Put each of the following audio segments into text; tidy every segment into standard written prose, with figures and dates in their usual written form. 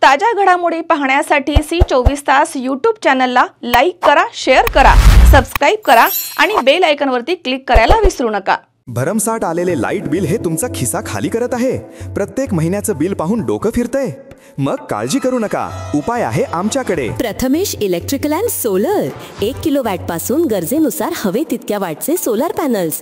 ताज्या घडामोडी पाहण्यासाठी C24 यूट्यूब चॅनलला लाईक करा, शेअर करा, सबस्क्राइब करा आणि बेल आयकॉनवरती क्लिक करायला विसरू नका। भरमसाठ आलेले लाईट बिल हे तुमचा खिसा खाली करत आहे। प्रत्येक महिन्याचं बिल पाहून डोकं फिरतंय? मग काळजी करू नका, उपाय आहे आमच्याकडे। Prathamesh electrical and solar 1 kilowatt पासून गरजेनुसार हवे तितक्या वॅटचे सोलर पॅनल्स,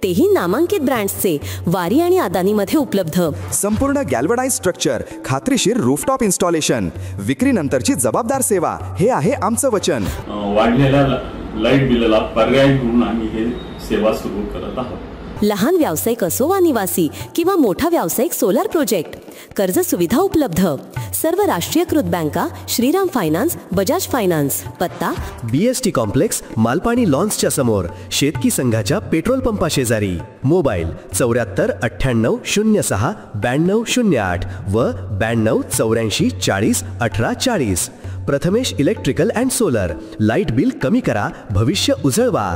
तेही नामांकित ब्रँड्सचे, वारी आणि अदानी मध्ये उपलब्ध। संपूर्ण गॅल्वनाइज्ड स्ट्रक्चर, खात्रीशीर रूफटॉप इन्स्टॉलेशन, विक्रीनंतरची जबाबदार सेवा, हे आहे आमचं वचन। वाढलेल्या लाईट बिलाला पर्याय म्हणून आम्ही हे सेवा सुरू करत आहोत। लहान व्यावसायिक असो वा निवासी किंवा मोठा व्यावसायिक सोलर प्रोजेक्ट, कर्ज सुविधा उपलब्ध। सर्व राष्ट्रीयकृत बँका, श्रीराम फायनान्स, बजाज फायनान्स। पत्ता BST कॉम्प्लेक्स, मालपाणी लॉन्सच्या समोर, शेतकी संघाच्या पेट्रोल पंपा शेजारी। मोबाईल 74 98 06 92 08 व 92 84 40 18 40। Prathamesh electrical and solar, light bill कमी करा, भविष्य उजळवा।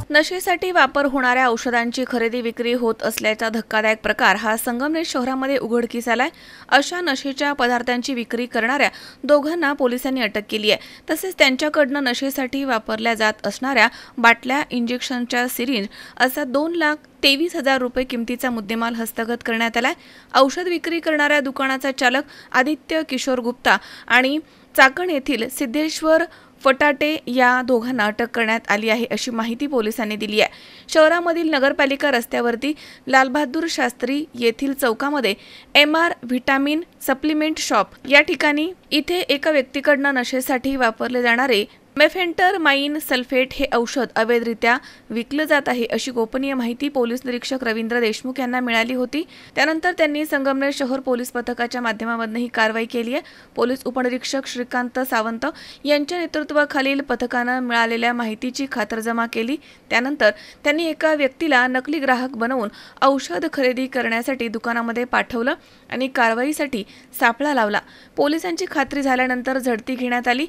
नशेसाठी वापर होणाऱ्या औषधांची खरेदी विक्री होत असल्याचा धक्कादायक प्रकार हा संगमनेर शहरामध्ये उघडकीस आलाय। अशा नशेच्या पदार्थांची विक्री करणाऱ्या दोघांना पोलिसांनी अटक केली आहे। तसेच त्यांच्याकडनं नशेसाठी वापरल्या जात असणाऱ्या बाटल्या, इंजेक्शनच्या सिरिंज असा 2,23,000 रुपये किमतीचा मुद्देमाल हस्तगत करण्यात आलाय। औषध विक्री करणाऱ्या दुकानाचा चालक आदित्य किशोर गुप्ता आणि चाकण येथील सिद्धेश्वर फटाटे या दोघांना अटक करण्यात आली आहे, अशी माहिती पोलिसांनी दिली आहे। शहरामधील नगरपालिका रस्त्यावरती लालबहादूर शास्त्री येथील चौकामध्ये MR व्हिटॅमिन सप्लिमेंट शॉप या ठिकाणी इथे एका व्यक्तीकडनं नशेसाठी वापरले जाणारे मेफेंटरमाइन सल्फेट हे औषध अवैधरित्या विकलं जात आहे, अशी गोपनीय माहिती पोलीस निरीक्षक रवींद्र देशमुख यांना मिळाली होती। त्यानंतर त्यांनी संगमनेर शहर पोलीस पथकाच्या माध्यमातून ही कारवाई केली आहे। पोलीस उपनिरीक्षक श्रीकांत सावंत यांच्या नेतृत्वाखालील पथकानं मिळालेल्या माहितीची खातरजमा केली। त्यानंतर त्यांनी एका व्यक्तीला नकली ग्राहक बनवून औषध खरेदी करण्यासाठी दुकानामध्ये पाठवलं आणि कारवाईसाठी सापळा लावला। पोलिसांची खात्री झाल्यानंतर झडती घेण्यात आली।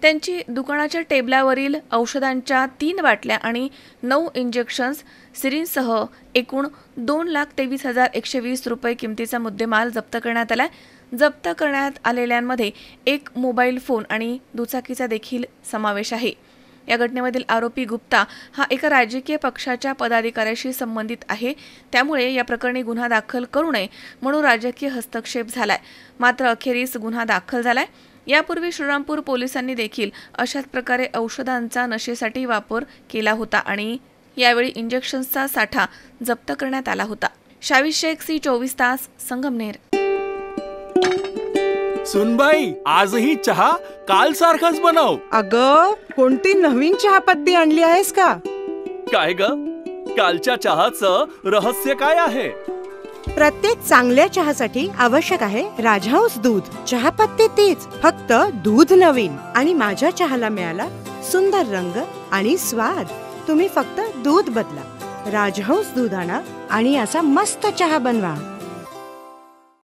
त्यांची दुकानाच्या टेबलावरील औषधांच्या 3 बाटल्या आणि 9 इंजेक्शन्स सिरिंजसह एकूण 2,23,120 रुपये किमतीचा मुद्देमाल जप्त करण्यात आला। जप्त करण्यात आलेल्यांमध्ये एक मोबाईल फोन आणि दुचाकीचा देखील समावेश आहे। या घटनेमधील आरोपी गुप्ता हा एका राजकीय पक्षाच्या पदाधिकाऱ्याशी संबंधित आहे, त्यामुळे या प्रकरणी गुन्हा दाखल करू नये म्हणून राजकीय हस्तक्षेप झालाय। मात्र अखेरीस गुन्हा दाखल झालाय। यापूर्वी श्रीरामपूर पोलिसांनी देखील अशाच प्रकारे औषधांचा नशेसाठी वापर केला होता आणि यावेळी इंजेक्शन्सचा साठा जप्त करण्यात आला होता। शावीर शेख, C24 संगमनेर। सुनबाई, आजही चहा काल सारखाच बनव। अगं, कोणती नवीन चहापत्ती आणली आहेस का? काय ग, कालच्या चहाचं रहस्य काय आहे? प्रत्येक चांगल्या चहासाठी आवश्यक आहे राजहंस दूध। चहापत्ती तीच, फक्त दूध नवीन। आणि माझ्या चहाला मिळाला सुंदर रंग आणि स्वाद। तुम्ही फक्त दूध बदला, राजहंस दूध आणा आणि असा मस्त चहा बनवा।